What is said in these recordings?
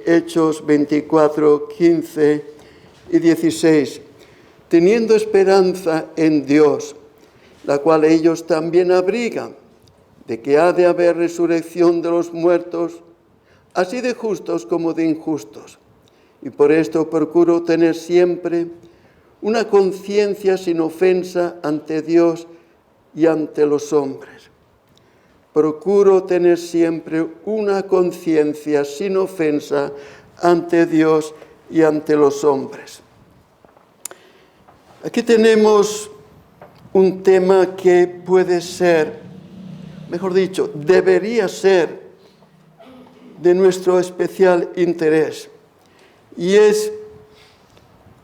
Hechos 24, 15 y 16. Teniendo esperanza en Dios, la cual ellos también abrigan, de que ha de haber resurrección de los muertos, así de justos como de injustos. Y por esto procuro tener siempre una conciencia sin ofensa ante Dios y ante los hombres. Procuro tener siempre una conciencia sin ofensa ante Dios y ante los hombres. Aquí tenemos un tema que puede ser, mejor dicho, debería ser de nuestro especial interés, y es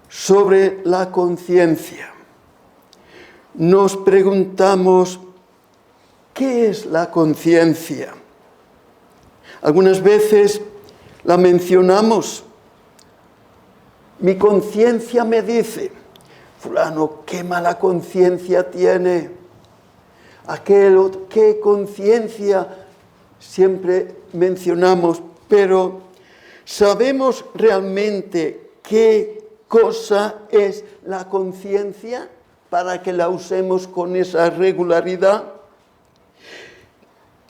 sobre la conciencia. Nos preguntamos, ¿qué es la conciencia? Algunas veces la mencionamos. Mi conciencia me dice, fulano, qué mala conciencia tiene. Aquel otro, qué conciencia siempre mencionamos, pero ¿sabemos realmente qué cosa es la conciencia para que la usemos con esa regularidad?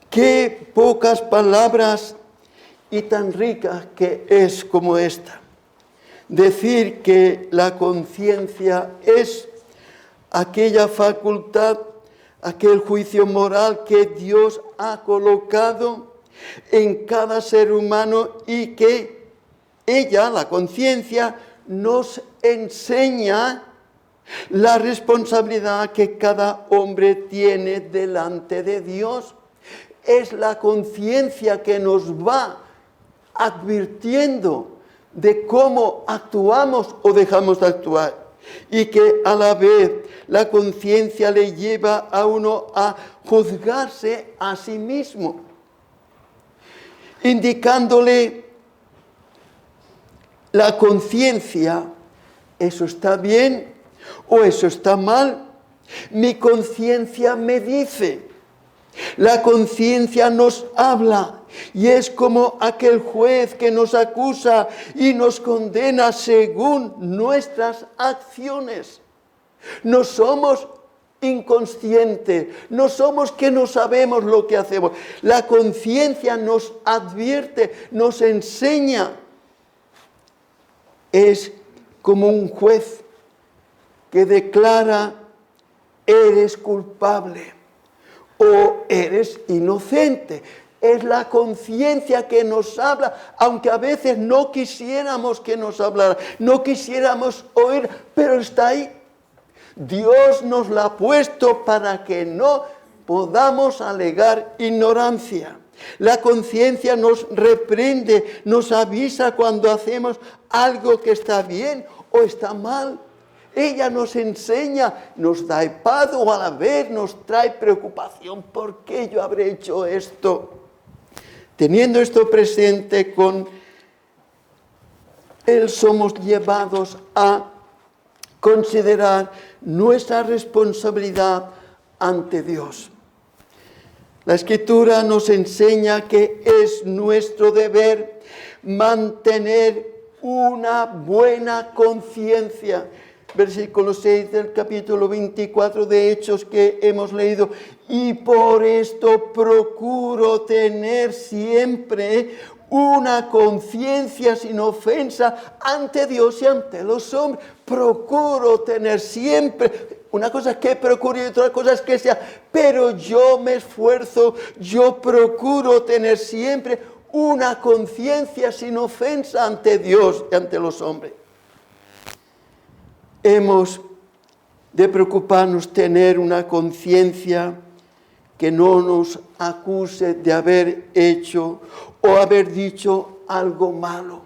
Qué pocas palabras y tan rica que es como esta. Decir que la conciencia es aquella facultad, aquel juicio moral que Dios ha colocado en cada ser humano y que ella, la conciencia, nos enseña la responsabilidad que cada hombre tiene delante de Dios. Es la conciencia que nos va advirtiendo de cómo actuamos o dejamos de actuar, y que a la vez la conciencia le lleva a uno a juzgarse a sí mismo, indicándole la conciencia, eso está bien o eso está mal. Mi conciencia me dice. La conciencia nos habla y es como aquel juez que nos acusa y nos condena según nuestras acciones. No somos inconscientes, no somos que no sabemos lo que hacemos. La conciencia nos advierte, nos enseña. Es como un juez que declara, eres culpable o eres inocente. Es la conciencia que nos habla, aunque a veces no quisiéramos que nos hablara, no quisiéramos oír, pero está ahí. Dios nos la ha puesto para que no podamos alegar ignorancia. La conciencia nos reprende, nos avisa cuando hacemos algo que está bien o está mal. Ella nos enseña, nos da paz o a la vez nos trae preocupación. ¿Por qué yo habré hecho esto? Teniendo esto presente, con Él somos llevados a considerar nuestra responsabilidad ante Dios. La Escritura nos enseña que es nuestro deber mantener una buena conciencia. Versículo 6 del capítulo 24 de Hechos que hemos leído. Y por esto procuro tener siempre una conciencia sin ofensa ante Dios y ante los hombres. Procuro tener siempre. Una cosa es que procure y otra cosa es que sea. Pero yo me esfuerzo, yo procuro tener siempre una conciencia sin ofensa ante Dios y ante los hombres. Hemos de preocuparnos tener una conciencia que no nos acuse de haber hecho o haber dicho algo malo.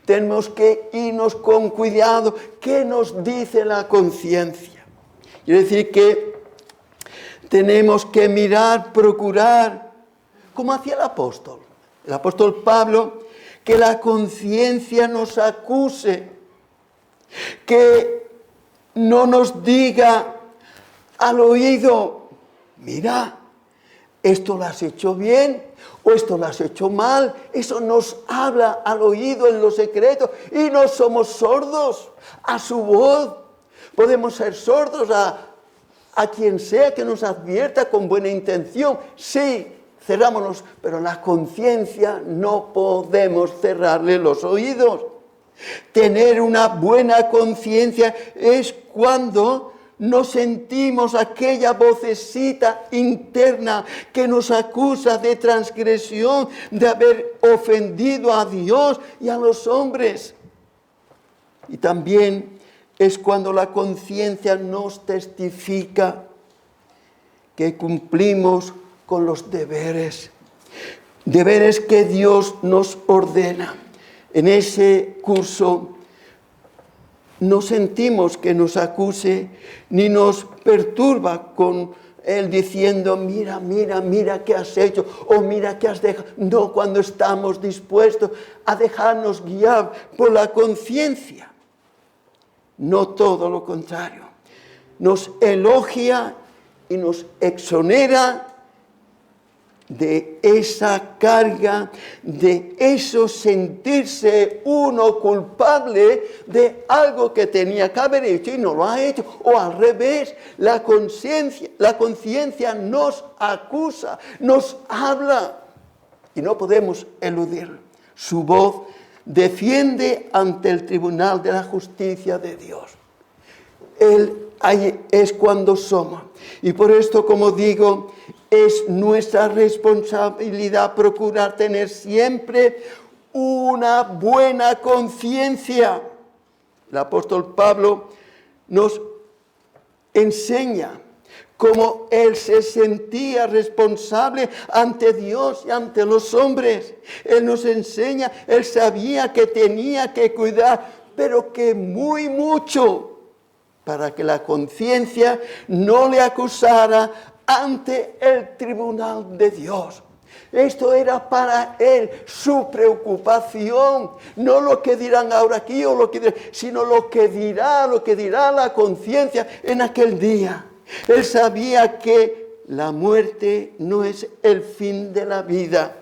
Tenemos que irnos con cuidado. ¿Qué nos dice la conciencia? Quiere decir que tenemos que mirar, procurar, como hacía el apóstol Pablo, que la conciencia nos acuse, que no nos diga al oído, mira, esto lo has hecho bien o esto lo has hecho mal. Eso nos habla al oído en lo secreto y no somos sordos a su voz. Podemos ser sordos a quien sea que nos advierta con buena intención. Sí, cerrámonos, pero la conciencia no podemos cerrarle los oídos. Tener una buena conciencia es cuando no sentimos aquella vocecita interna que nos acusa de transgresión, de haber ofendido a Dios y a los hombres. Y también es cuando la conciencia nos testifica que cumplimos con los deberes que Dios nos ordena. En ese curso no sentimos que nos acuse ni nos perturba con él diciendo, mira qué has hecho o mira qué has dejado. No, cuando estamos dispuestos a dejarnos guiar por la conciencia. No todo lo contrario. Nos elogia y nos exonera de esa carga, de eso sentirse uno culpable de algo que tenía que haber hecho y no lo ha hecho. O al revés, la conciencia nos acusa, nos habla y no podemos eludirlo. Su voz defiende ante el tribunal de la justicia de Dios. Él ahí es cuando somos. Y por esto, como digo, es nuestra responsabilidad procurar tener siempre una buena conciencia. El apóstol Pablo nos enseña cómo él se sentía responsable ante Dios y ante los hombres. Él nos enseña, él sabía que tenía que cuidar, pero que muy mucho, para que la conciencia no le acusara ante el tribunal de Dios. Esto era para él su preocupación, no lo que dirán ahora aquí o lo que dirán, sino lo que dirá la conciencia en aquel día. Él sabía que la muerte no es el fin de la vida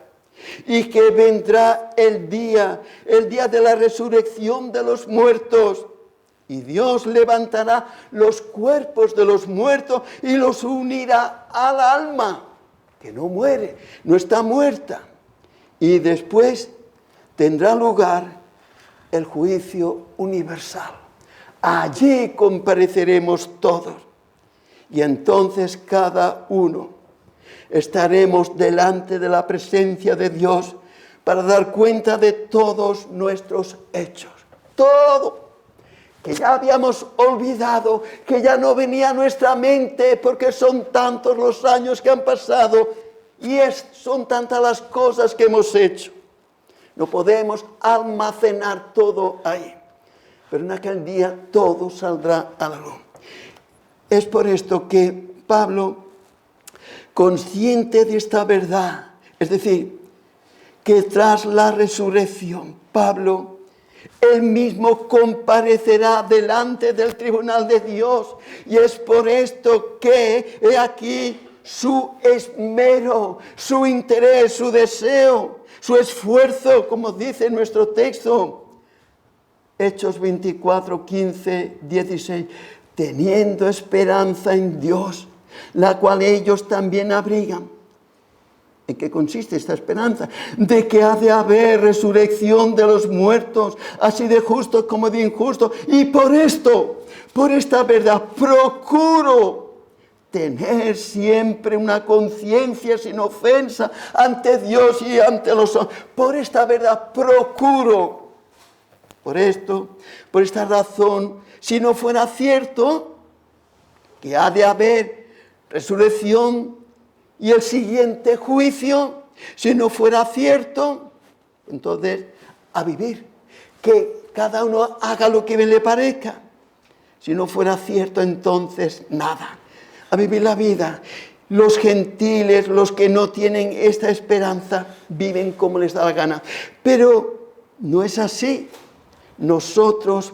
y que vendrá el día de la resurrección de los muertos. Y Dios levantará los cuerpos de los muertos y los unirá al alma, que no muere, no está muerta. Y después tendrá lugar el juicio universal. Allí compareceremos todos. Y entonces cada uno estaremos delante de la presencia de Dios para dar cuenta de todos nuestros hechos. Todo. Que ya habíamos olvidado, que ya no venía a nuestra mente porque son tantos los años que han pasado y son tantas las cosas que hemos hecho. No podemos almacenar todo ahí, pero en aquel día todo saldrá a la luz. Es por esto que Pablo, consciente de esta verdad, es decir, que tras la resurrección, Pablo él mismo comparecerá delante del tribunal de Dios. Y es por esto que he aquí su esmero, su interés, su deseo, su esfuerzo, como dice nuestro texto. Hechos 24, 15, 16. Teniendo esperanza en Dios, la cual ellos también abrigan. ¿En qué consiste esta esperanza? De que ha de haber resurrección de los muertos, así de justos como de injustos. Y por esta verdad, procuro tener siempre una conciencia sin ofensa ante Dios y ante los hombres. Por esta verdad, procuro. Por esta razón, si no fuera cierto que ha de haber resurrección y el siguiente juicio, si no fuera cierto, entonces a vivir, que cada uno haga lo que le parezca. Si no fuera cierto, entonces nada, a vivir la vida. Los gentiles, los que no tienen esta esperanza, viven como les da la gana. Pero no es así. Nosotros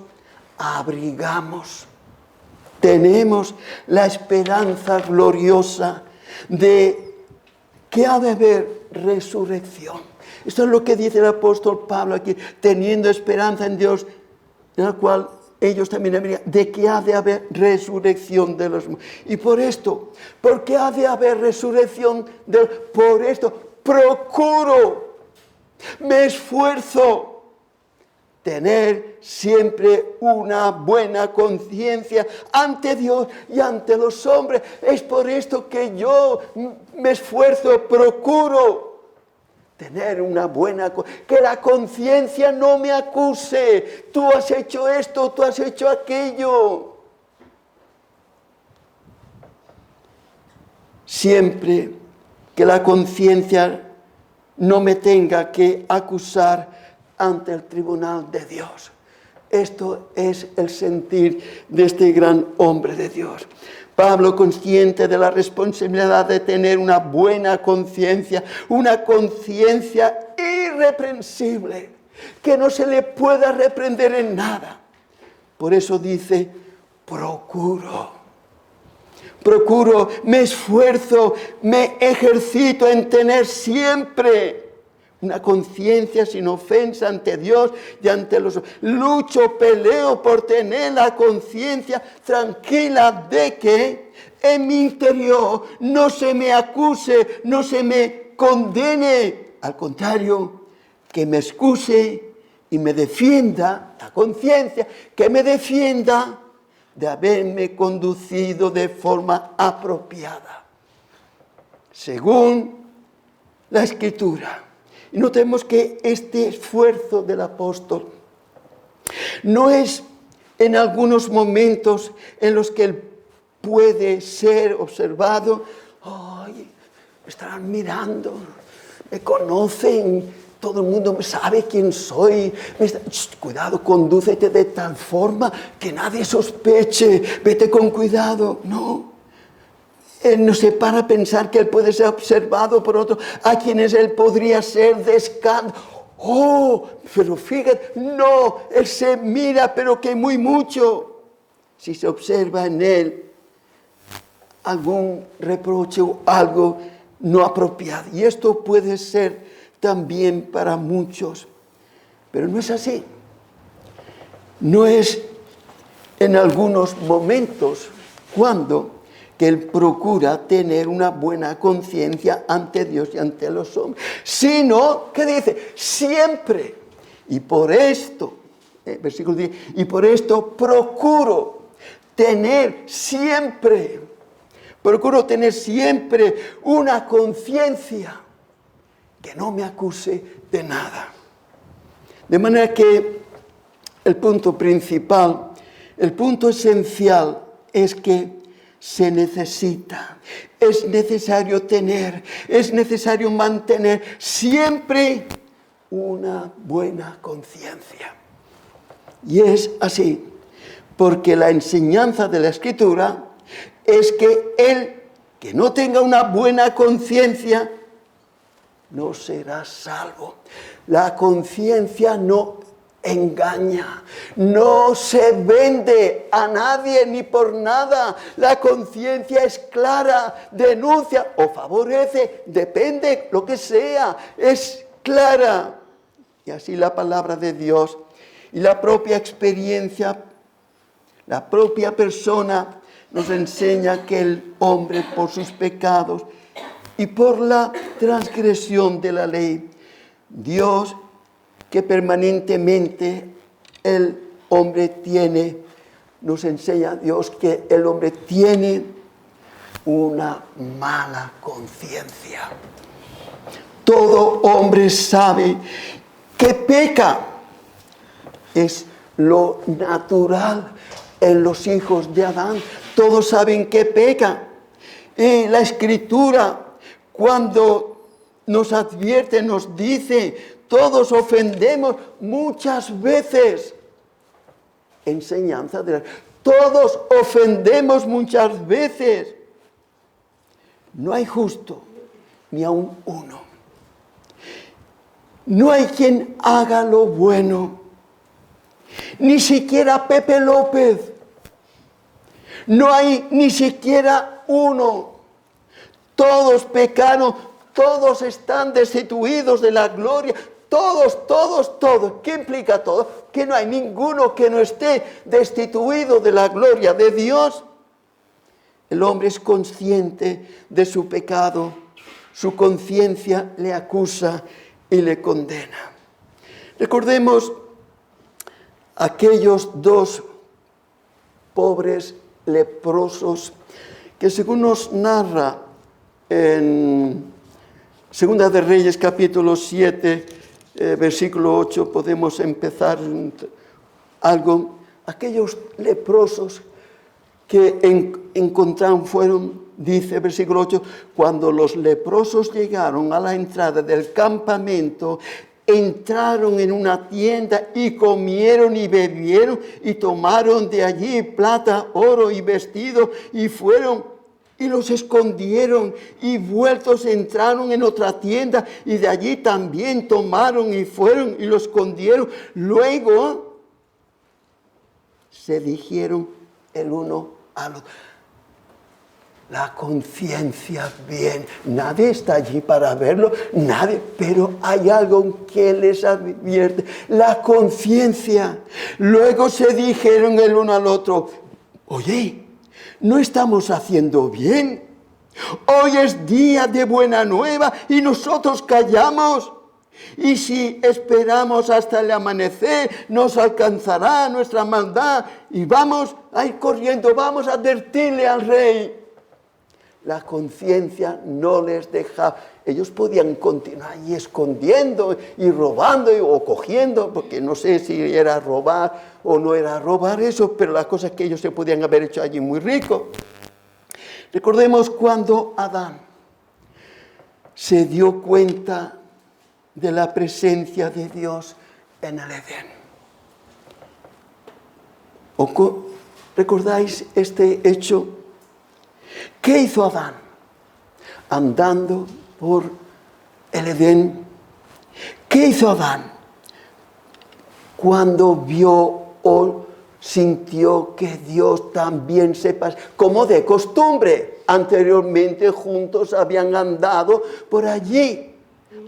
abrigamos, tenemos la esperanza gloriosa de que ha de haber resurrección. Esto es lo que dice el apóstol Pablo aquí, teniendo esperanza en Dios, en la cual ellos también deberían, de que ha de haber resurrección de los muertos. Y por esto, porque ha de haber resurrección, por esto procuro, me esfuerzo, tener siempre una buena conciencia ante Dios y ante los hombres. Es por esto que yo me esfuerzo, procuro tener una buena conciencia, que la conciencia no me acuse. Tú has hecho esto, tú has hecho aquello. Siempre que la conciencia no me tenga que acusar ante el tribunal de Dios. Esto es el sentir de este gran hombre de Dios. Pablo, consciente de la responsabilidad de tener una buena conciencia, una conciencia irreprensible, que no se le pueda reprender en nada. Por eso dice, procuro, me esfuerzo, me ejercito en tener siempre una conciencia sin ofensa ante Dios y ante los hombres. Lucho, peleo por tener la conciencia tranquila de que en mi interior no se me acuse, no se me condene. Al contrario, que me excuse y me defienda, la conciencia, que me defienda de haberme conducido de forma apropiada, según la Escritura. Y notemos que este esfuerzo del apóstol no es en algunos momentos en los que él puede ser observado. ¡Ay! Me estarán mirando, me conocen, todo el mundo sabe quién soy. Cuidado, condúcete de tal forma que nadie sospeche, vete con cuidado. No. Él no se para a pensar que él puede ser observado por otros, a quienes él podría ser de escándalo. Oh, pero fíjate, no, él se mira, pero que muy mucho. Si se observa en él algún reproche o algo no apropiado. Y esto puede ser también para muchos. Pero no es así. No es en algunos momentos cuando que él procura tener una buena conciencia ante Dios y ante los hombres, sino, ¿qué dice? Siempre. Y por esto, versículo 10, y por esto procuro tener siempre una conciencia que no me acuse de nada. De manera que el punto principal, el punto esencial es que se necesita, es necesario tener, es necesario mantener siempre una buena conciencia. Y es así, porque la enseñanza de la Escritura es que el que no tenga una buena conciencia no será salvo. La conciencia no engaña, no se vende a nadie ni por nada. La conciencia es clara, denuncia o favorece, depende lo que sea, es clara. Y así la palabra de Dios y la propia experiencia, la propia persona nos enseña que el hombre por sus pecados y por la transgresión de la ley, Dios, que permanentemente el hombre tiene, nos enseña Dios que el hombre tiene una mala conciencia. Todo hombre sabe que peca. Es lo natural en los hijos de Adán. Todos saben que peca. Y la Escritura, cuando nos advierte, nos dice, todos ofendemos muchas veces. Enseñanza de la... Todos ofendemos muchas veces. No hay justo, ni aun uno. No hay quien haga lo bueno. Ni siquiera Pepe López. No hay ni siquiera uno. Todos pecaron, todos están destituidos de la gloria. Todos, todos, todos. ¿Qué implica todo? Que no hay ninguno que no esté destituido de la gloria de Dios. El hombre es consciente de su pecado. Su conciencia le acusa y le condena. Recordemos aquellos dos pobres leprosos que, según nos narra en Segunda de Reyes capítulo 7, versículo 8, podemos empezar algo. Aquellos leprosos que encontraron fueron, dice versículo 8, cuando los leprosos llegaron a la entrada del campamento, entraron en una tienda y comieron y bebieron y tomaron de allí plata, oro y vestido y fueron y los escondieron y vueltos entraron en otra tienda y de allí también tomaron y fueron y lo escondieron. Luego se dijeron el uno al otro. La conciencia bien, nadie está allí para verlo, nadie, pero hay algo que les advierte, la conciencia. Luego se dijeron el uno al otro, oye, ¿no estamos haciendo bien? Hoy es día de buena nueva y nosotros callamos. Y si esperamos hasta el amanecer, nos alcanzará nuestra maldad y vamos a ir corriendo, vamos a advertirle al rey. La conciencia no les dejaba. Ellos podían continuar ahí escondiendo y robando o cogiendo, porque no sé si era robar o no era robar eso, pero la cosa es que ellos se podían haber hecho allí muy ricos. Recordemos cuando Adán se dio cuenta de la presencia de Dios en el Edén. ¿Recordáis este hecho? ¿Qué hizo Adán? Andando por el Edén. ¿Qué hizo Adán? Cuando vio o sintió que Dios también se pasó, como de costumbre, anteriormente juntos habían andado por allí,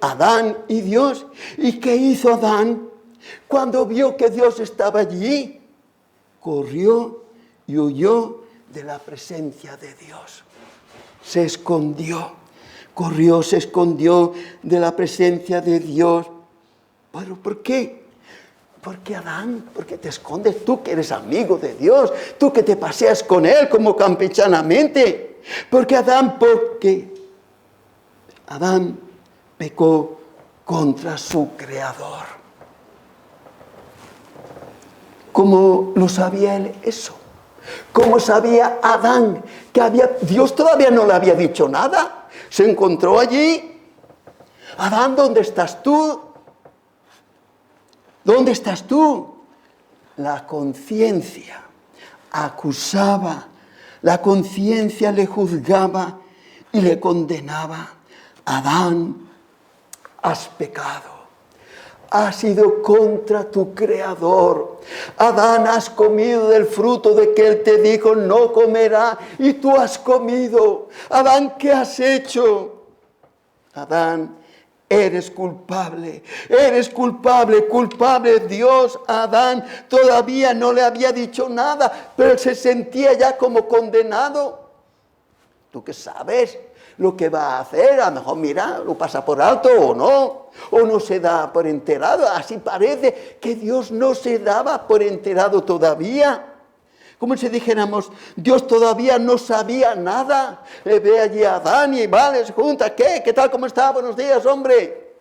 Adán y Dios. ¿Y qué hizo Adán? Cuando vio que Dios estaba allí, corrió y huyó de la presencia de Dios. Se escondió, corrió, se escondió de la presencia de Dios. ¿Pero por qué? Porque Adán, porque te escondes tú que eres amigo de Dios, tú que te paseas con Él como campechanamente. Porque Adán pecó contra su Creador. ¿Cómo lo sabía él eso? ¿Cómo sabía Adán que Dios todavía no le había dicho nada? Se encontró allí. Adán, ¿dónde estás tú? ¿Dónde estás tú? La conciencia acusaba, la conciencia le juzgaba y le condenaba. Adán, has pecado. Has ido contra tu Creador. Adán, has comido del fruto de que Él te dijo no comerá y tú has comido. Adán, ¿qué has hecho? Adán, eres culpable, culpable. Dios a Adán todavía no le había dicho nada, pero él se sentía ya como condenado. ¿Tú qué sabes lo que va a hacer? A lo mejor, mira, lo pasa por alto o no se da por enterado. Así parece que Dios no se daba por enterado todavía. Como si dijéramos, Dios todavía no sabía nada. Ve allí a Adán y vale, se junta, ¿qué tal, cómo está? Buenos días, hombre.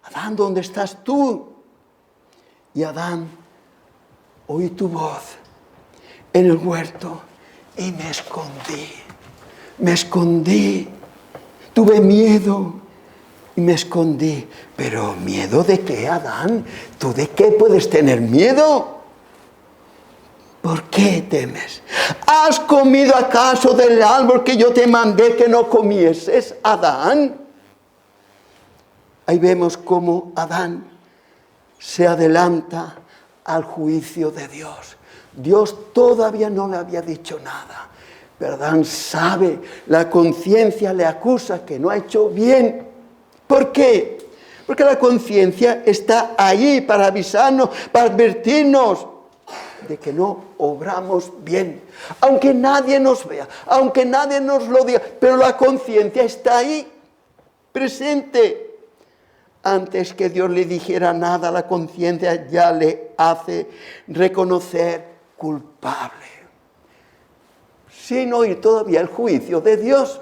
Adán, ¿dónde estás tú? Y Adán, oí tu voz en el huerto y me escondí, tuve miedo y me escondí. ¿Pero miedo de qué, Adán? ¿Tú de qué puedes tener miedo? ¿Por qué temes? ¿Has comido acaso del árbol que yo te mandé que no comieses, Adán? Ahí vemos cómo Adán se adelanta al juicio de Dios. Dios todavía no le había dicho nada, pero Adán sabe, la conciencia le acusa que no ha hecho bien. ¿Por qué? Porque la conciencia está ahí para avisarnos, para advertirnos de que no obramos bien. Aunque nadie nos vea, aunque nadie nos lo diga, pero la conciencia está ahí, presente. Antes que Dios le dijera nada, la conciencia ya le hace reconocer culpable. Sin oír todavía el juicio de Dios,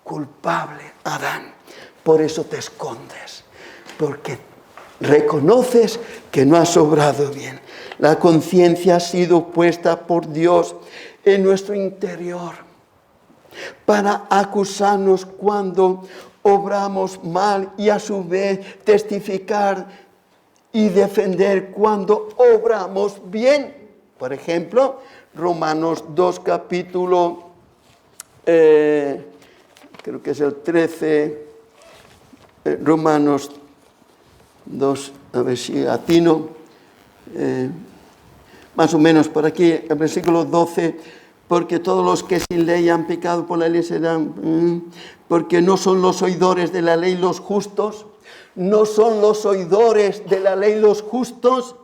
culpable, Adán. Por eso te escondes, porque reconoces que no has obrado bien. La conciencia ha sido puesta por Dios en nuestro interior para acusarnos cuando obramos mal y a su vez testificar y defender cuando obramos bien. Por ejemplo, Romanos 2, capítulo, creo que es el 13, Romanos 2, a ver si atino, más o menos por aquí, el versículo 12, porque todos los que sin ley han pecado por la ley serán, porque no son los oidores de la ley los justos, no son los oidores de la ley los justos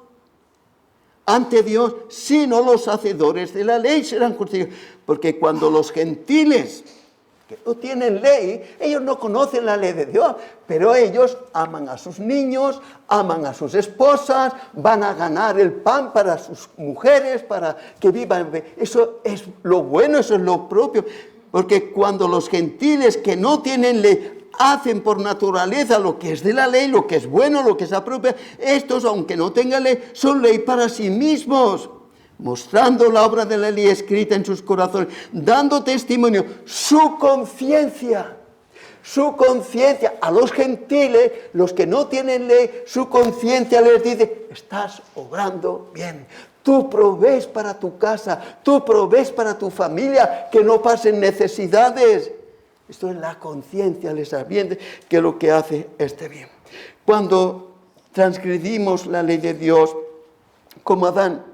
ante Dios, sino los hacedores de la ley serán justificados. Porque cuando los gentiles que no tienen ley, ellos no conocen la ley de Dios, pero ellos aman a sus niños, aman a sus esposas, van a ganar el pan para sus mujeres, para que vivan. Eso es lo bueno, eso es lo propio. Porque cuando los gentiles que no tienen ley hacen por naturaleza lo que es de la ley, lo que es bueno, lo que es apropiado, estos, aunque no tengan ley, son ley para sí mismos, mostrando la obra de la ley escrita en sus corazones, dando testimonio, su conciencia. A los gentiles, los que no tienen ley, su conciencia les dice, estás obrando bien. Tú provees para tu casa, tú provees para tu familia, que no pasen necesidades. Esto es la conciencia, les advierte que lo que hace esté bien. Cuando transgredimos la ley de Dios, como Adán,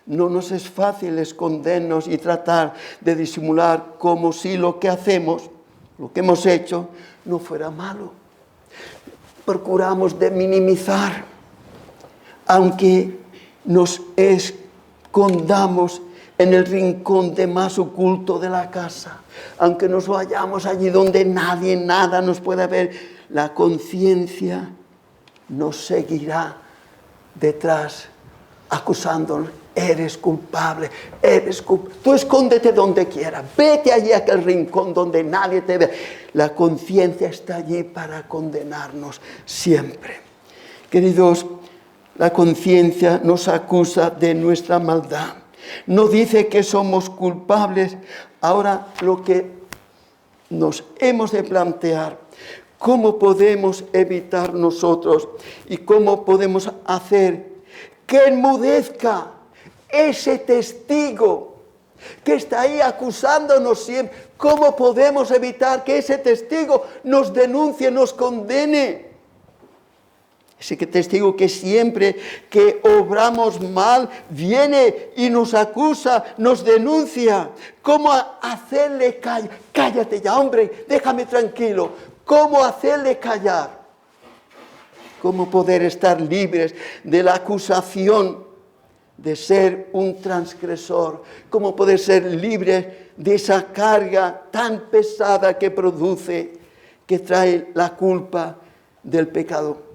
no nos es fácil escondernos y tratar de disimular como si lo que hacemos, lo que hemos hecho, no fuera malo. Procuramos de minimizar, aunque nos escondamos en el rincón de más oculto de la casa, aunque nos vayamos allí donde nadie, nada nos pueda ver, la conciencia nos seguirá detrás, acusándonos. Eres culpable, Tú escóndete donde quieras, vete allí a aquel rincón donde nadie te ve. La conciencia está allí para condenarnos siempre. Queridos, la conciencia nos acusa de nuestra maldad. No dice que somos culpables. Ahora lo que nos hemos de plantear, ¿cómo podemos evitar nosotros y cómo podemos hacer que enmudezca ese testigo que está ahí acusándonos siempre? ¿Cómo podemos evitar que ese testigo nos denuncie, nos condene? Ese testigo que siempre que obramos mal viene y nos acusa, nos denuncia. ¿Cómo hacerle callar? Cállate ya, hombre, déjame tranquilo. ¿Cómo hacerle callar? ¿Cómo poder estar libres de la acusación de ser un transgresor? ¿Cómo poder ser libres de esa carga tan pesada que produce, que trae la culpa del pecado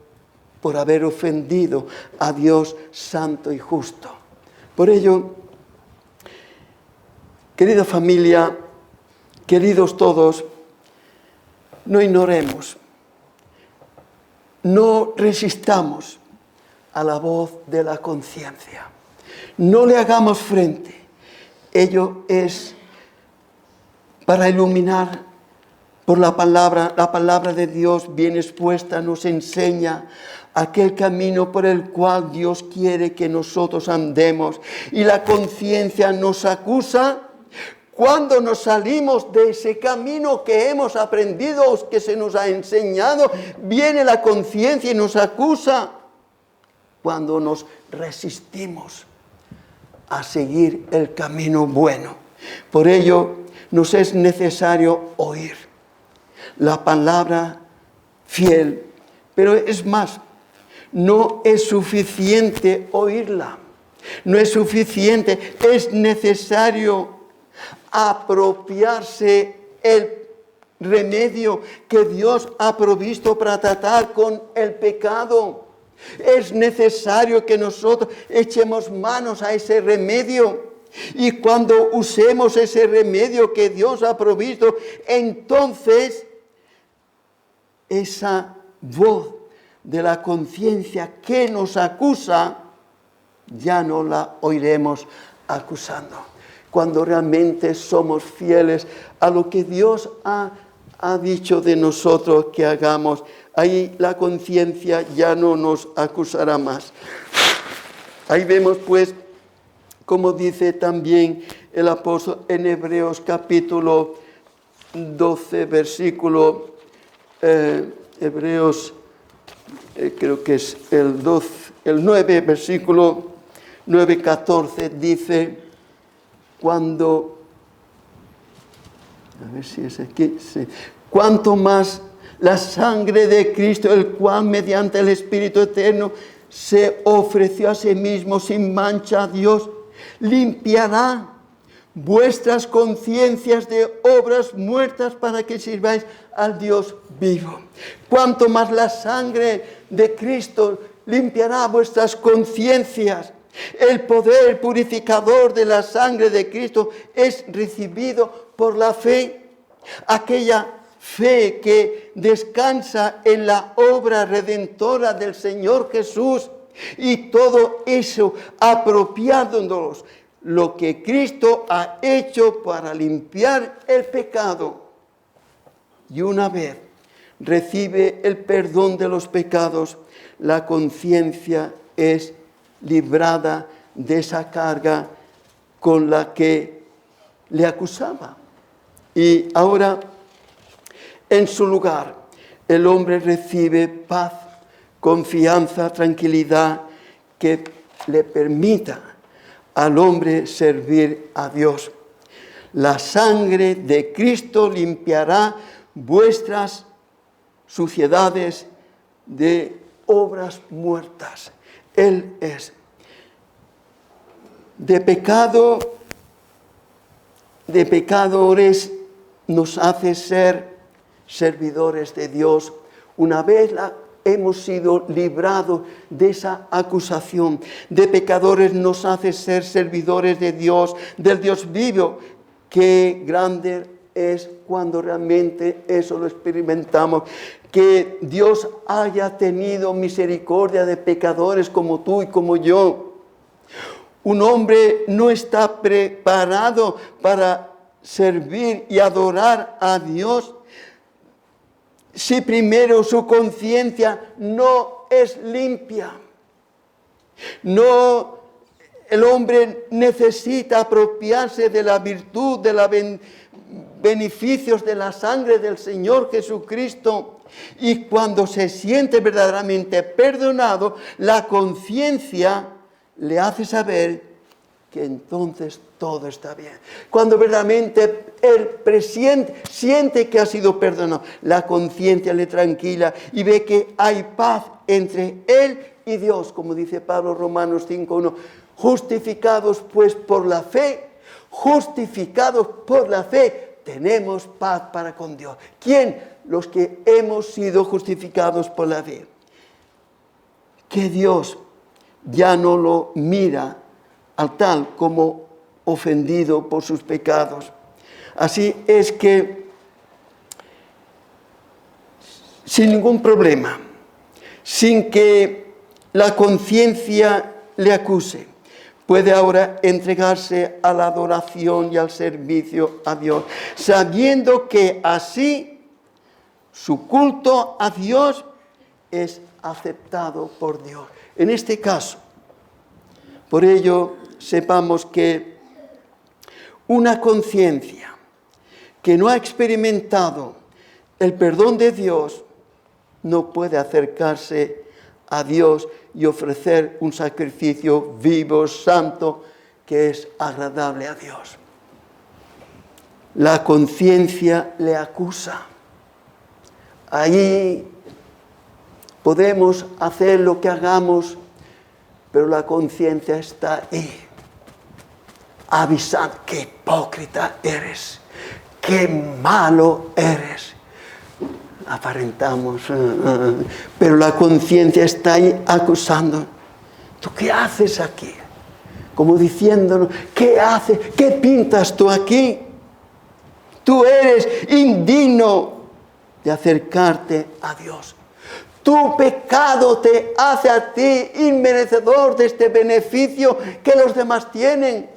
por haber ofendido a Dios santo y justo? Por ello, querida familia, queridos todos, no ignoremos, no resistamos a la voz de la conciencia. No le hagamos frente. Ello es para iluminar por la palabra de Dios bien expuesta nos enseña aquel camino por el cual Dios quiere que nosotros andemos. Y la conciencia nos acusa cuando nos salimos de ese camino que hemos aprendido, que se nos ha enseñado. Viene la conciencia y nos acusa cuando nos resistimos a seguir el camino bueno. Por ello, nos es necesario oír la palabra fiel. Pero es más, no es suficiente oírla. No es suficiente, es necesario apropiarse el remedio que Dios ha provisto para tratar con el pecado. Es necesario que nosotros echemos manos a ese remedio. Y cuando usemos ese remedio que Dios ha provisto, entonces esa voz de la conciencia que nos acusa, ya no la oiremos acusando. Cuando realmente somos fieles a lo que Dios ha dicho de nosotros que hagamos, ahí la conciencia ya no nos acusará más. Ahí vemos pues, como dice también el apóstol en Hebreos capítulo 12, versículo, Hebreos, creo que es el 9, versículo 9:14, dice, cuando, a ver si es aquí, sí, cuanto más la sangre de Cristo, el cual mediante el Espíritu Eterno se ofreció a sí mismo sin mancha a Dios, limpiará vuestras conciencias de obras muertas para que sirváis al Dios vivo. Cuanto más la sangre de Cristo limpiará vuestras conciencias. El poder purificador de la sangre de Cristo es recibido por la fe. Aquella fe que descansa en la obra redentora del Señor Jesús. Y todo eso apropiándonos lo que Cristo ha hecho para limpiar el pecado. Y una vez recibe el perdón de los pecados, la conciencia es librada de esa carga con la que le acusaba. Y ahora, en su lugar, el hombre recibe paz, confianza, tranquilidad, que le permita al hombre servir a Dios. La sangre de Cristo limpiará vuestras suciedades de obras muertas. Él es. De pecadores nos hace ser servidores de Dios. Una vez hemos sido librados de esa acusación. De pecadores nos hace ser servidores de Dios, del Dios vivo. Qué grande es cuando realmente eso lo experimentamos. Que Dios haya tenido misericordia de pecadores como tú y como yo. Un hombre no está preparado para servir y adorar a Dios si primero su conciencia no es limpia. No, el hombre necesita apropiarse de la virtud, de los beneficios de la sangre del Señor Jesucristo. Y cuando se siente verdaderamente perdonado, la conciencia le hace saber que entonces todo está bien. Cuando verdaderamente él siente que ha sido perdonado, la conciencia le tranquila y ve que hay paz entre él y Dios, como dice Pablo Romanos 5:1. Justificados pues por la fe, tenemos paz para con Dios. ¿Quién? Los que hemos sido justificados por la fe. Que Dios ya no lo mira al tal como ofendido por sus pecados. Así es que, sin ningún problema, sin que la conciencia le acuse, puede ahora entregarse a la adoración y al servicio a Dios, sabiendo que así su culto a Dios es aceptado por Dios. En este caso, por ello, sepamos que una conciencia que no ha experimentado el perdón de Dios no puede acercarse a Dios y ofrecer un sacrificio vivo, santo, que es agradable a Dios. La conciencia le acusa. Ahí Podemos hacer lo que hagamos, pero la conciencia está ahí, avisando: qué hipócrita eres, qué malo eres. Aparentamos, pero la conciencia está ahí acusando. ¿Tú qué haces aquí? Como diciéndonos: ¿qué haces? ¿Qué pintas tú aquí? Tú eres indigno de acercarte a Dios. Tu pecado te hace a ti inmerecedor de este beneficio que los demás tienen.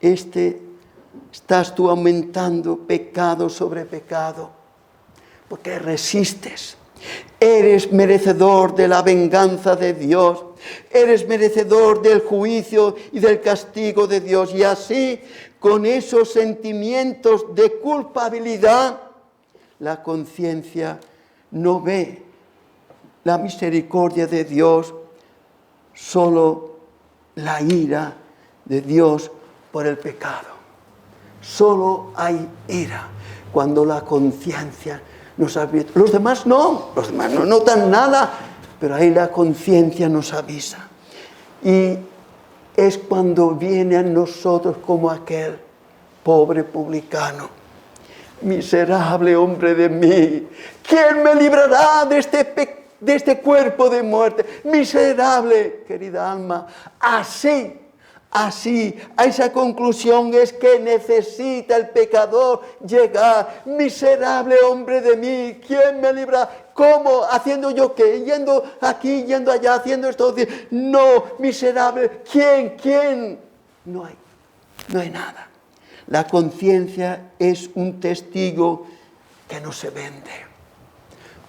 Estás tú aumentando pecado sobre pecado, porque resistes. Eres merecedor de la venganza de Dios. Eres merecedor del juicio y del castigo de Dios. Y así, con esos sentimientos de culpabilidad, la conciencia no ve la misericordia de Dios, solo la ira de Dios por el pecado. Solo hay ira cuando la conciencia nos avisa. Los demás no notan nada, pero ahí la conciencia nos avisa. Y es cuando viene a nosotros como aquel pobre publicano: miserable hombre de mí, ¿quién me librará de este cuerpo de muerte? Miserable, querida alma. Así, a esa conclusión es que necesita el pecador llegar. Miserable hombre de mí, ¿quién me librará? ¿Cómo? ¿Haciendo yo qué? Yendo aquí, yendo allá, haciendo esto. No, miserable. ¿Quién? No hay nada. La conciencia es un testigo que no se vende.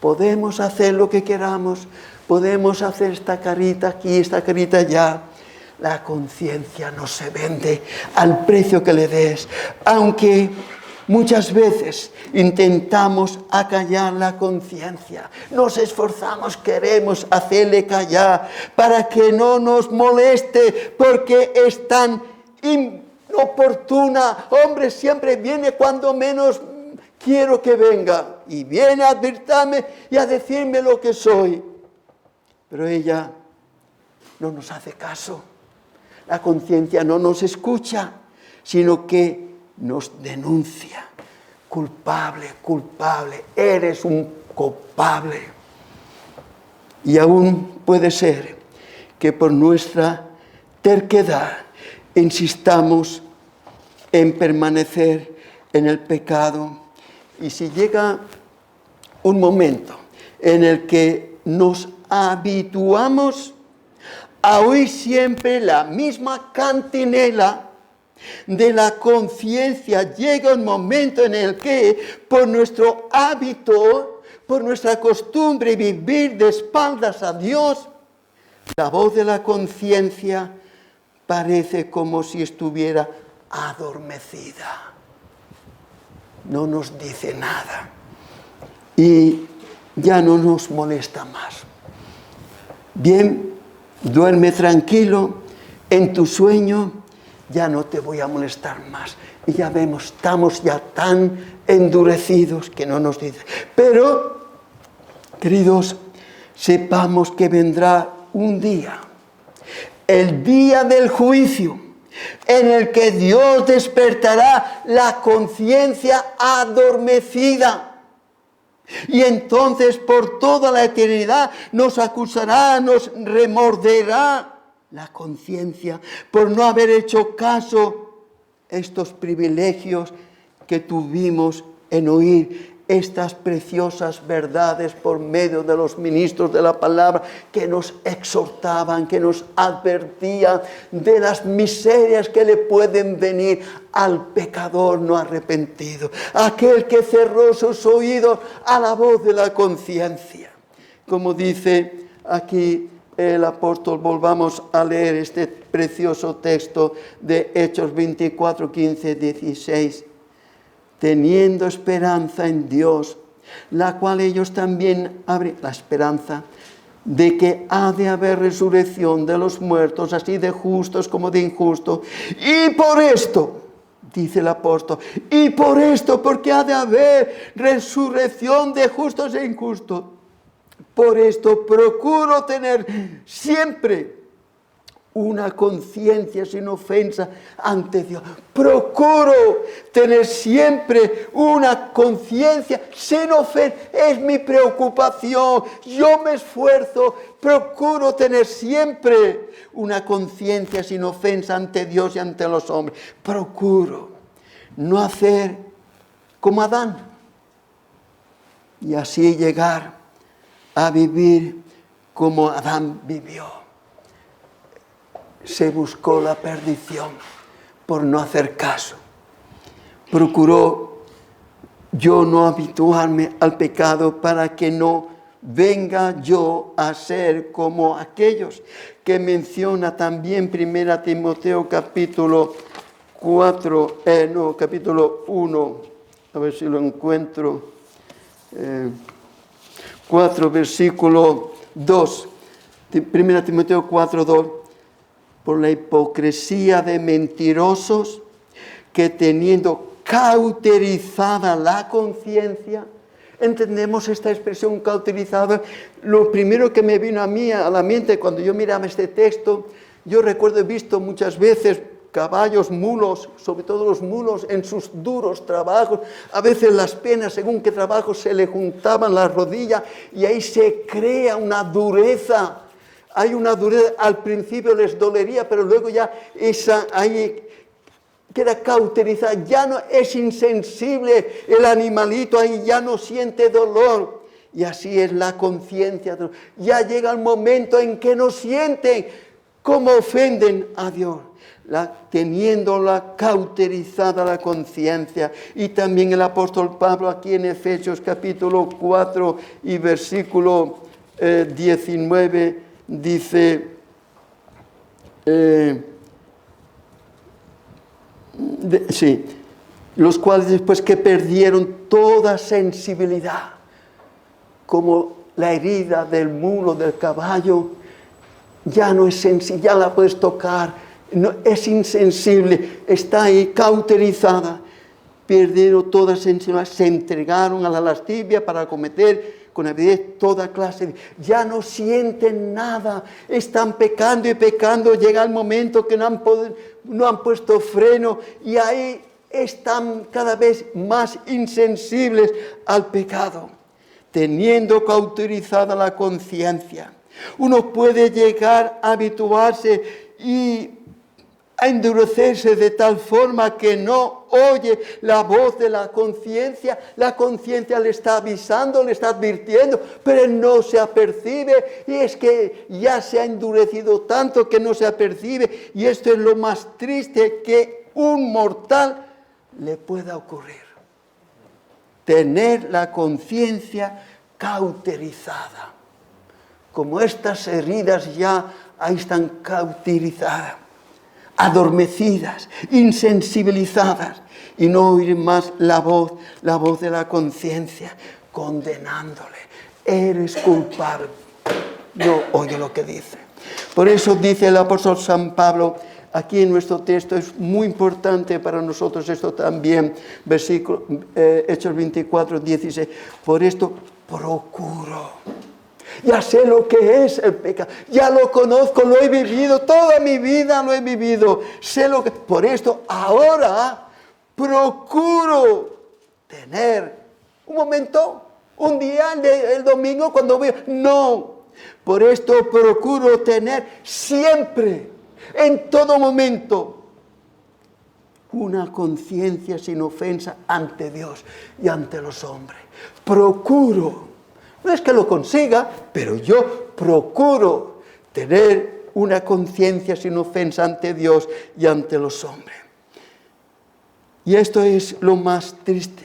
Podemos hacer lo que queramos, podemos hacer esta carita aquí, esta carita allá. La conciencia no se vende al precio que le des, aunque muchas veces intentamos acallar la conciencia, nos esforzamos, queremos hacerle callar para que no nos moleste, porque es tan inoportuna. Hombre, siempre viene cuando menos quiero que venga, y viene a advertirme y a decirme lo que soy, pero ella no nos hace caso. La conciencia no nos escucha, sino que nos denuncia. Culpable, eres un culpable. Y aún puede ser que por nuestra terquedad insistamos en permanecer en el pecado. Y si llega un momento en el que nos habituamos a oír siempre la misma cantinela de la conciencia, llega un momento en el que, por nuestro hábito, por nuestra costumbre vivir de espaldas a Dios, la voz de la conciencia parece como si estuviera adormecida. No nos dice nada y ya no nos molesta más. Bien, duerme tranquilo en tu sueño, ya no te voy a molestar más. Y ya vemos, estamos ya tan endurecidos que no nos dice. Pero, queridos, sepamos que vendrá un día, el día del juicio, en el que Dios despertará la conciencia adormecida. Y entonces por toda la eternidad nos acusará, nos remorderá la conciencia por no haber hecho caso a estos privilegios que tuvimos en oír estas preciosas verdades por medio de los ministros de la palabra que nos exhortaban, que nos advertían de las miserias que le pueden venir al pecador no arrepentido, aquel que cerró sus oídos a la voz de la conciencia. Como dice aquí el apóstol, volvamos a leer este precioso texto de Hechos 24, 15, 16. Teniendo esperanza en Dios, la cual ellos también abren, la esperanza de que ha de haber resurrección de los muertos, así de justos como de injustos. Y por esto, dice el apóstol, y por esto, porque ha de haber resurrección de justos e injustos, Por esto procuro tener siempre una conciencia sin ofensa ante Dios. Procuro tener siempre una conciencia sin ofensa. Es mi preocupación. Yo me esfuerzo. Procuro tener siempre una conciencia sin ofensa ante Dios y ante los hombres. Procuro no hacer como Adán y así llegar a vivir como Adán vivió. Se buscó la perdición por no hacer caso. Procuró yo no habituarme al pecado para que no venga yo a ser como aquellos que menciona también 1 Timoteo capítulo 1, a ver si lo encuentro, 4 versículo 2, 1 Timoteo 4, 2. Por la hipocresía de mentirosos que teniendo cauterizada la conciencia, ¿entendemos esta expresión cauterizada? Lo primero que me vino a mí a la mente cuando yo miraba este texto, yo recuerdo, he visto muchas veces caballos, mulos, sobre todo los mulos en sus duros trabajos, a veces las penas según qué trabajo se le juntaban las rodillas y ahí se crea una dureza. Hay una dureza, al principio les dolería, pero luego ya esa ahí queda cauterizada, ya no es insensible el animalito, ahí ya no siente dolor. Y así es la conciencia. Ya llega el momento en que no sienten cómo ofenden a Dios, teniéndola cauterizada la conciencia. Y también el apóstol Pablo aquí en Efesios capítulo 4 y versículo 19 dice, los cuales después que perdieron toda sensibilidad, como la herida del mulo, del caballo, ya no es sensible, ya la puedes tocar, no, es insensible, está ahí cauterizada, perdieron toda sensibilidad, se entregaron a la lascivia para cometer con avidez toda clase ya no sienten nada, están pecando y pecando, llega el momento que no han puesto freno y ahí están cada vez más insensibles al pecado, teniendo cauterizada la conciencia. Uno puede llegar a habituarse y a endurecerse de tal forma que no oye la voz de la conciencia le está avisando, le está advirtiendo, pero no se apercibe, y es que ya se ha endurecido tanto que no se apercibe, y esto es lo más triste que un mortal le pueda ocurrir, tener la conciencia cauterizada, como estas heridas ya ahí están cauterizadas, adormecidas, insensibilizadas, y no oír más la voz de la conciencia, condenándole. Eres culpable. No oye lo que dice. Por eso dice el apóstol San Pablo, aquí en nuestro texto, es muy importante para nosotros esto también, versículo, Hechos 24, 16, por esto procuro. Ya sé lo que es el pecado, ya lo conozco, lo he vivido, toda mi vida lo he vivido. Sé lo que, por esto ahora procuro tener un momento, un día, el domingo cuando voy. No, por esto procuro tener siempre, en todo momento, una conciencia sin ofensa ante Dios y ante los hombres. Procuro. No es que lo consiga, pero yo procuro tener una conciencia sin ofensa ante Dios y ante los hombres. Y esto es lo más triste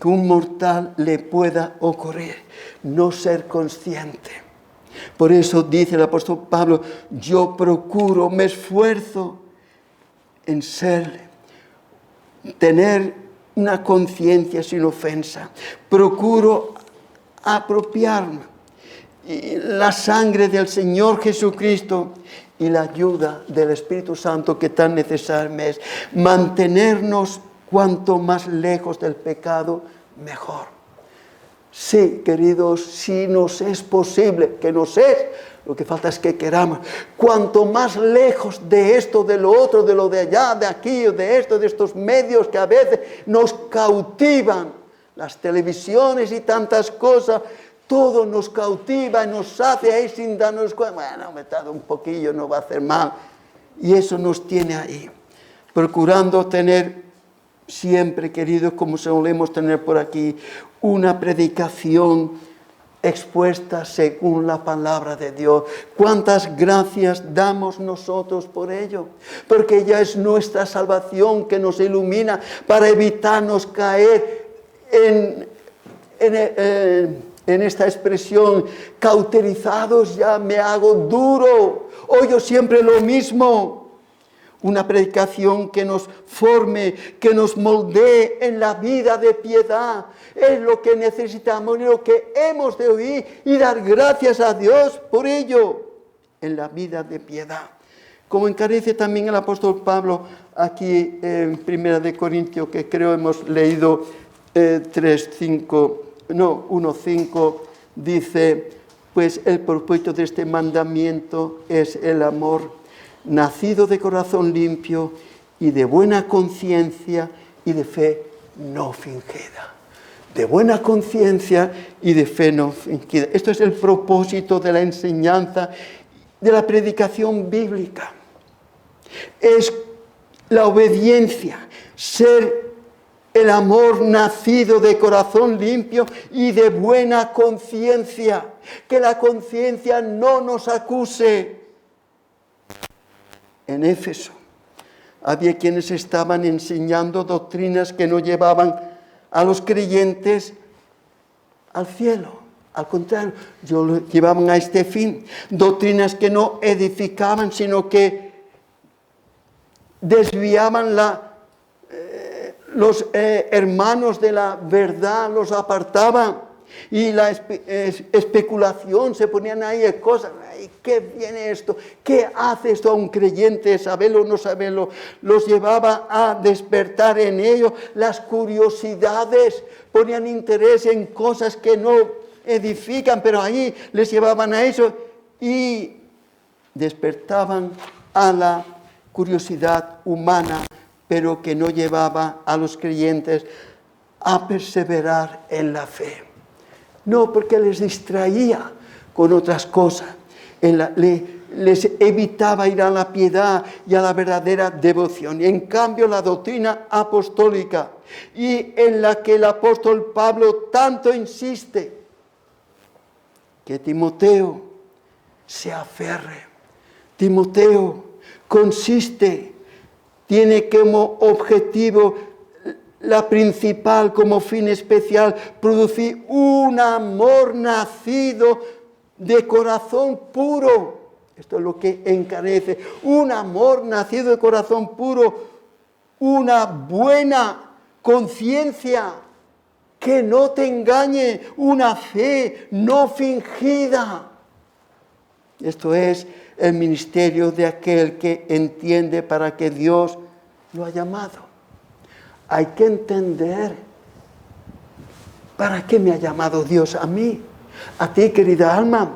que un mortal le pueda ocurrir, no ser consciente. Por eso dice el apóstol Pablo, yo procuro, me esfuerzo en tener una conciencia sin ofensa. Procuro apropiarme la sangre del Señor Jesucristo y la ayuda del Espíritu Santo que tan necesario es. Mantenernos cuanto más lejos del pecado, mejor. Sí, queridos, sí nos es posible, que nos es, lo que falta es que queramos. Cuanto más lejos de esto, de lo otro, de lo de allá, de aquí, de esto, de estos medios que a veces nos cautivan, las televisiones y tantas cosas, todo nos cautiva y nos hace ahí sin darnos cuenta. Bueno, me tardo un poquillo, no va a hacer mal. Y eso nos tiene ahí, procurando tener siempre, queridos, como solemos tener por aquí, una predicación expuesta según la palabra de Dios. ¿Cuántas gracias damos nosotros por ello? Porque ya es nuestra salvación que nos ilumina para evitarnos caer en esta expresión, cauterizados, ya me hago duro, oyo siempre lo mismo. Una predicación que nos forme, que nos moldee en la vida de piedad. Es lo que necesitamos y lo que hemos de oír y dar gracias a Dios por ello en la vida de piedad. Como encarece también el apóstol Pablo aquí en 1 Corintios, que creo hemos leído 1:5, dice, pues el propósito de este mandamiento es el amor, nacido de corazón limpio y de buena conciencia y de fe no fingida. De buena conciencia y de fe no fingida. Esto es el propósito de la enseñanza, de la predicación bíblica. Es la obediencia, ser el amor nacido de corazón limpio y de buena conciencia. Que la conciencia no nos acuse. En Éfeso había quienes estaban enseñando doctrinas que no llevaban a los creyentes al cielo. Al contrario, lo llevaban a este fin. Doctrinas que no edificaban, sino que desviaban los hermanos de la verdad, los apartaban. Y la especulación, se ponían ahí cosas. ¿Qué viene esto? ¿Qué hace esto a un creyente? ¿Saberlo o no saberlo? Los llevaba a despertar en ellos las curiosidades. Ponían interés en cosas que no edifican, pero ahí les llevaban a eso y despertaban a la curiosidad humana, pero que no llevaba a los creyentes a perseverar en la fe. No, porque les distraía con otras cosas. Les evitaba ir a la piedad y a la verdadera devoción. Y en cambio la doctrina apostólica, y en la que el apóstol Pablo tanto insiste, que Timoteo se aferre. Timoteo tiene como objetivo la principal, como fin especial, producir un amor nacido de corazón puro. Esto es lo que encarece. Un amor nacido de corazón puro, una buena conciencia que no te engañe, una fe no fingida. Esto es el ministerio de aquel que entiende para qué Dios lo ha llamado. Hay que entender para qué me ha llamado Dios a mí, a ti, querida alma.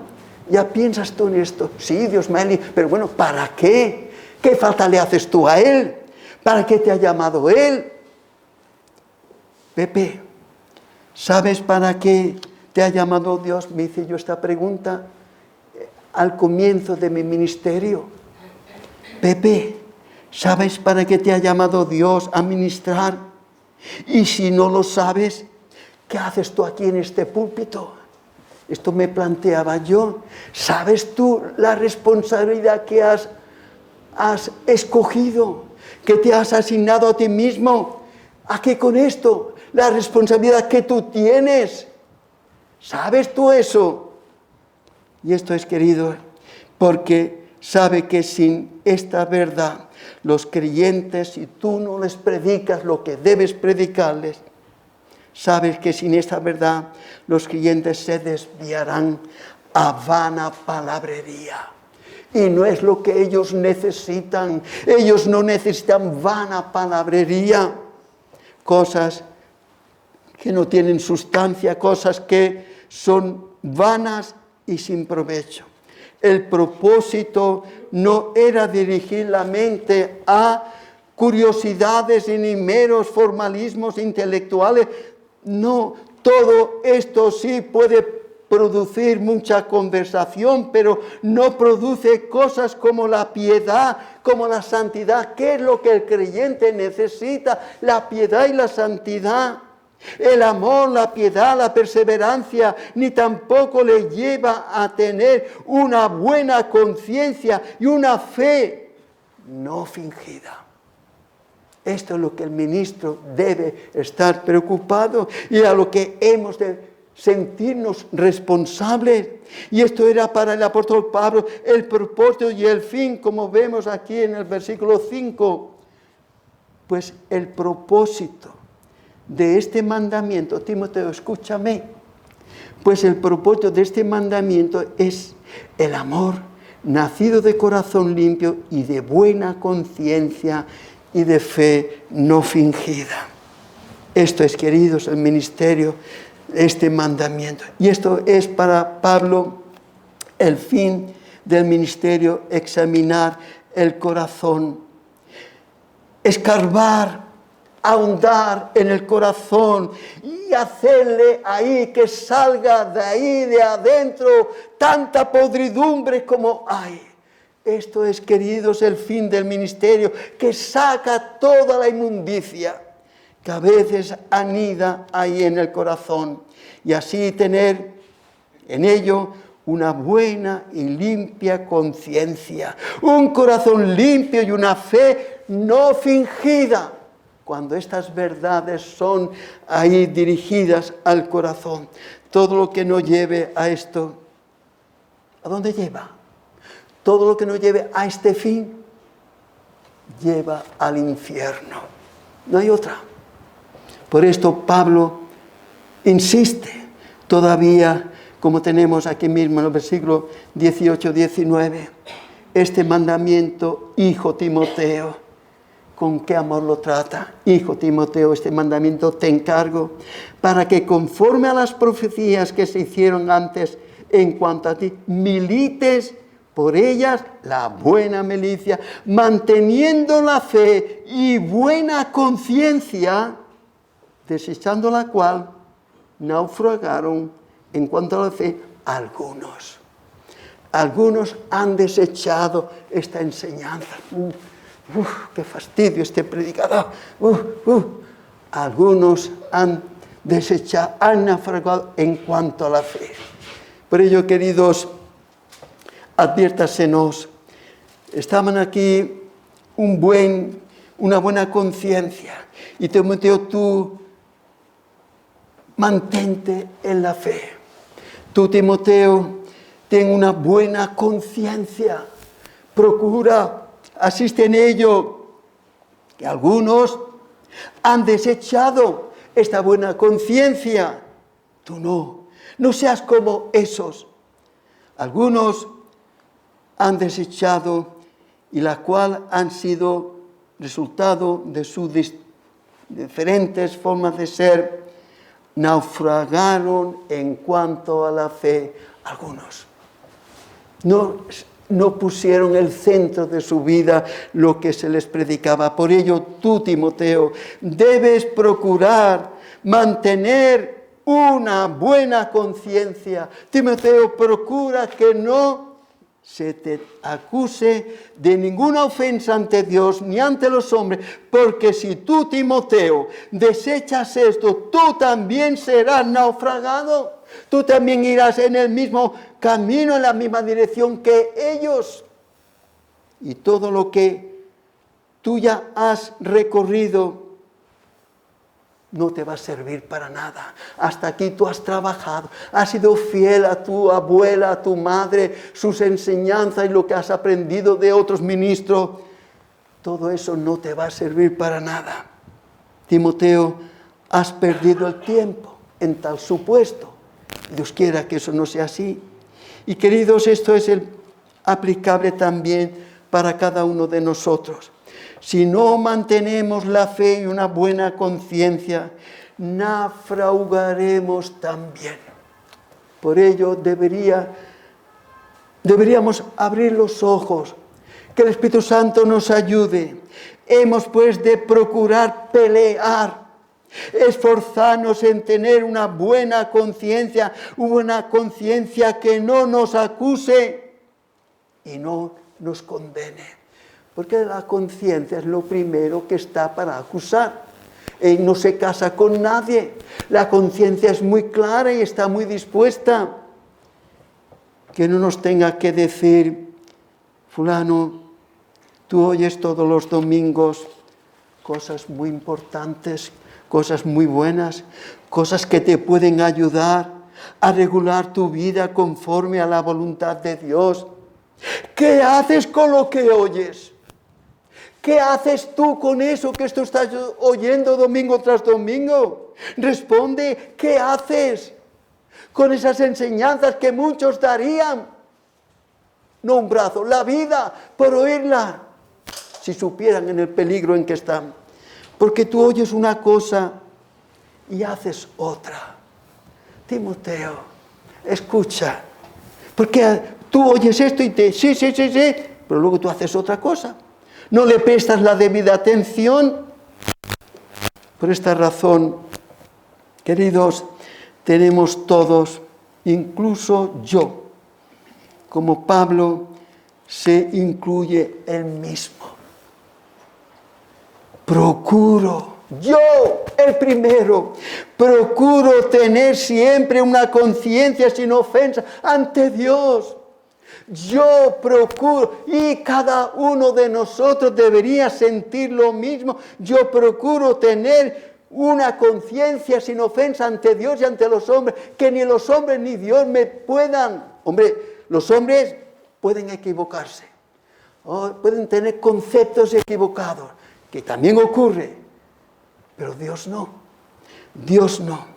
¿Ya piensas tú en esto? Sí, Dios me ha elegido, pero bueno, ¿para qué? ¿Qué falta le haces tú a Él? ¿Para qué te ha llamado Él? Pepe, ¿sabes para qué te ha llamado Dios? Me hice yo esta pregunta al comienzo de mi ministerio. Pepe, ¿sabes para qué te ha llamado Dios a ministrar? Y si no lo sabes, ¿qué haces tú aquí en este púlpito? Esto me planteaba yo. ¿Sabes tú la responsabilidad que has escogido, que te has asignado a ti mismo? ¿A qué con esto? La responsabilidad que tú tienes. ¿Sabes tú eso? Y esto es, querido, porque sabe que sin esta verdad, los creyentes, si tú no les predicas lo que debes predicarles, sabes que sin esta verdad los creyentes se desviarán a vana palabrería. Y no es lo que ellos necesitan. Ellos no necesitan vana palabrería. Cosas que no tienen sustancia, cosas que son vanas y sin provecho. El propósito no era dirigir la mente a curiosidades ni meros formalismos intelectuales. No, todo esto sí puede producir mucha conversación, pero no produce cosas como la piedad, como la santidad. ¿Qué es lo que el creyente necesita? La piedad y la santidad. El amor, la piedad, la perseverancia, ni tampoco le lleva a tener una buena conciencia y una fe no fingida. Esto es lo que el ministro debe estar preocupado y a lo que hemos de sentirnos responsables. Y esto era para el apóstol Pablo el propósito y el fin, como vemos aquí en el versículo 5. Pues el propósito de este mandamiento, Timoteo, escúchame, pues el propósito de este mandamiento es el amor nacido de corazón limpio y de buena conciencia y de fe no fingida. Esto es, queridos, el ministerio, este mandamiento. Y esto es para Pablo el fin del ministerio, examinar el corazón, escarbar, ahondar en el corazón y hacerle ahí que salga de ahí, de adentro, tanta podridumbre como hay. Esto es, queridos, el fin del ministerio, que saca toda la inmundicia que a veces anida ahí en el corazón y así tener en ello una buena y limpia conciencia, un corazón limpio y una fe no fingida, cuando estas verdades son ahí dirigidas al corazón. Todo lo que no lleve a esto, ¿a dónde lleva? Todo lo que no lleve a este fin, lleva al infierno. No hay otra. Por esto Pablo insiste todavía, como tenemos aquí mismo en el versículo 18-19, este mandamiento, hijo Timoteo. ¿Con qué amor lo trata? Hijo Timoteo, este mandamiento te encargo, para que conforme a las profecías que se hicieron antes en cuanto a ti, milites por ellas la buena milicia, manteniendo la fe y buena conciencia, desechando la cual naufragaron en cuanto a la fe algunos. Algunos han desechado esta enseñanza. ¡Qué fastidio este predicador! Algunos han desechado, han naufragado en cuanto a la fe. Por ello, queridos, adviértasenos, estaban aquí una buena conciencia. Y Timoteo, tú mantente en la fe. Tú, Timoteo, ten una buena conciencia. Procura, asiste en ello, que algunos han desechado esta buena conciencia. Tú no seas como esos. Algunos han desechado y la cual han sido resultado de sus diferentes formas de ser, naufragaron en cuanto a la fe. Algunos no pusieron el centro de su vida lo que se les predicaba. Por ello tú, Timoteo, debes procurar mantener una buena conciencia. Timoteo, procura que no se te acuse de ninguna ofensa ante Dios ni ante los hombres, porque si tú, Timoteo, desechas esto, tú también serás naufragado. Tú también irás en el mismo camino, en la misma dirección que ellos. Y todo lo que tú ya has recorrido no te va a servir para nada. Hasta aquí tú has trabajado, has sido fiel a tu abuela, a tu madre, sus enseñanzas y lo que has aprendido de otros ministros. Todo eso no te va a servir para nada. Timoteo, has perdido el tiempo en tal supuesto. Dios quiera que eso no sea así. Y queridos, esto es aplicable también para cada uno de nosotros. Si no mantenemos la fe y una buena conciencia, naufragaremos también. Por ello deberíamos abrir los ojos, que el Espíritu Santo nos ayude. Hemos pues de procurar pelear, esforzarnos en tener una buena conciencia que no nos acuse y no nos condene. Porque la conciencia es lo primero que está para acusar. No se casa con nadie. La conciencia es muy clara y está muy dispuesta. Que no nos tenga que decir, fulano, tú oyes todos los domingos cosas muy importantes, cosas muy buenas, cosas que te pueden ayudar a regular tu vida conforme a la voluntad de Dios. ¿Qué haces con lo que oyes? ¿Qué haces tú con eso que tú estás oyendo domingo tras domingo? Responde, ¿qué haces con esas enseñanzas que muchos darían? No un brazo, la vida por oírla, si supieran en el peligro en que están. Porque tú oyes una cosa y haces otra. Timoteo, escucha, porque tú oyes esto y sí, pero luego tú haces otra cosa. No le prestas la debida atención. Por esta razón, queridos, tenemos todos, incluso yo, como Pablo, se incluye él mismo. Yo, el primero, procuro tener siempre una conciencia sin ofensa ante Dios. Yo procuro, y cada uno de nosotros debería sentir lo mismo. Yo procuro tener una conciencia sin ofensa ante Dios y ante los hombres, que ni los hombres ni Dios me puedan. Hombre, los hombres pueden equivocarse, pueden tener conceptos equivocados, que también ocurre, pero Dios no. Dios no.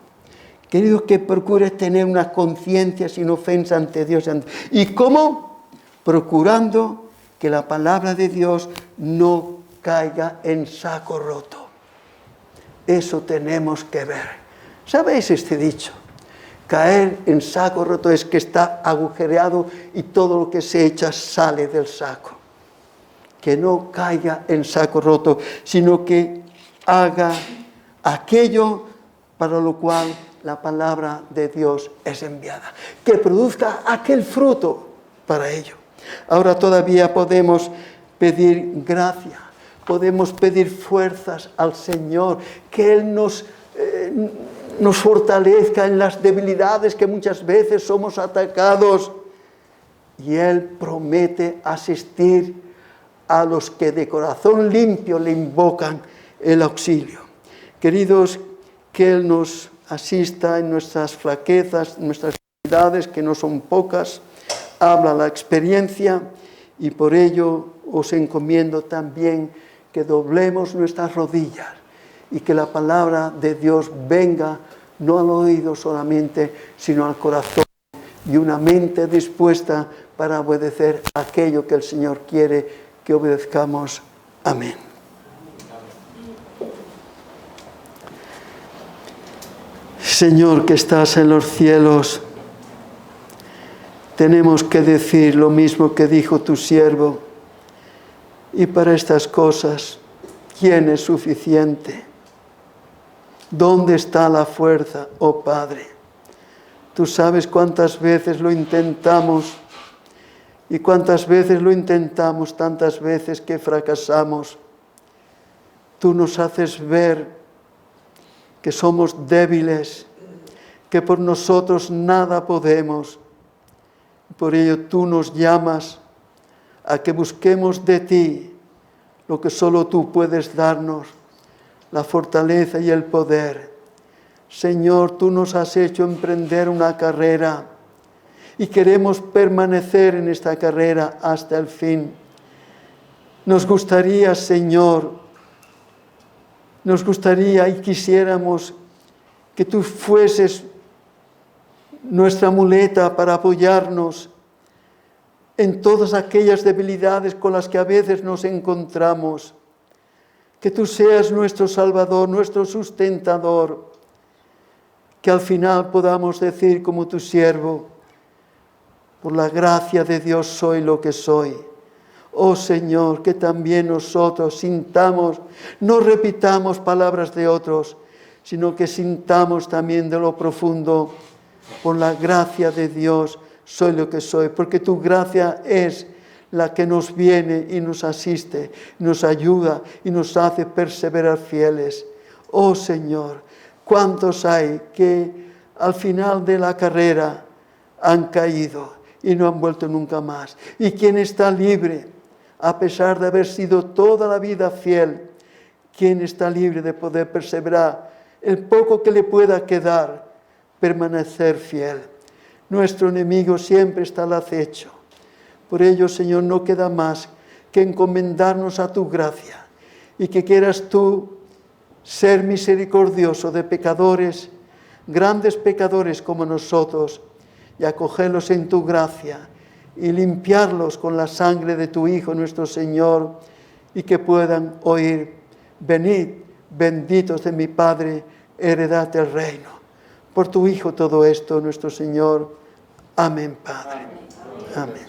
Querido, que procure tener una conciencia sin ofensa ante Dios. ¿Y cómo? Procurando que la palabra de Dios no caiga en saco roto. Eso tenemos que ver. ¿Sabéis este dicho? Caer en saco roto es que está agujereado y todo lo que se echa sale del saco. Que no caiga en saco roto, sino que haga aquello para lo cual la palabra de Dios es enviada, que produzca aquel fruto para ello. Ahora todavía podemos pedir gracia, podemos pedir fuerzas al Señor, que Él nos fortalezca en las debilidades que muchas veces somos atacados. Y Él promete asistir a los que de corazón limpio le invocan el auxilio. Queridos, que Él nos asista en nuestras flaquezas, en nuestras debilidades, que no son pocas, habla la experiencia, y por ello os encomiendo también que doblemos nuestras rodillas y que la palabra de Dios venga no al oído solamente, sino al corazón, y una mente dispuesta para obedecer aquello que el Señor quiere que obedezcamos. Amén. Señor, que estás en los cielos, tenemos que decir lo mismo que dijo tu siervo. Y para estas cosas, ¿quién es suficiente? ¿Dónde está la fuerza, oh Padre? Tú sabes cuántas veces lo intentamos, y cuántas veces lo intentamos, tantas veces que fracasamos. Tú nos haces ver que somos débiles, que por nosotros nada podemos. Por ello tú nos llamas a que busquemos de ti lo que solo tú puedes darnos, la fortaleza y el poder. Señor, tú nos has hecho emprender una carrera y queremos permanecer en esta carrera hasta el fin. Nos gustaría, Señor, y quisiéramos que tú fueses nuestra muleta para apoyarnos en todas aquellas debilidades con las que a veces nos encontramos. Que tú seas nuestro Salvador, nuestro sustentador. que al final podamos decir como tu siervo, por la gracia de Dios soy lo que soy. Oh Señor, que también nosotros sintamos, no repitamos palabras de otros, sino que sintamos también de lo profundo, por la gracia de Dios soy lo que soy, porque tu gracia es la que nos viene y nos asiste, nos ayuda y nos hace perseverar fieles. Oh Señor, ¿cuántos hay que al final de la carrera han caído y no han vuelto nunca más? ¿Y quién está libre, a pesar de haber sido toda la vida fiel? ¿Quién está libre de poder perseverar el poco que le pueda quedar, permanecer fiel? Nuestro enemigo siempre está al acecho. Por ello, Señor, no queda más que encomendarnos a tu gracia y que quieras tú ser misericordioso de pecadores, grandes pecadores como nosotros, y acogerlos en tu gracia y limpiarlos con la sangre de tu Hijo, nuestro Señor, y que puedan oír: venid, benditos de mi Padre, heredad del reino. Por tu Hijo todo esto, nuestro Señor. Amén, Padre. Amén.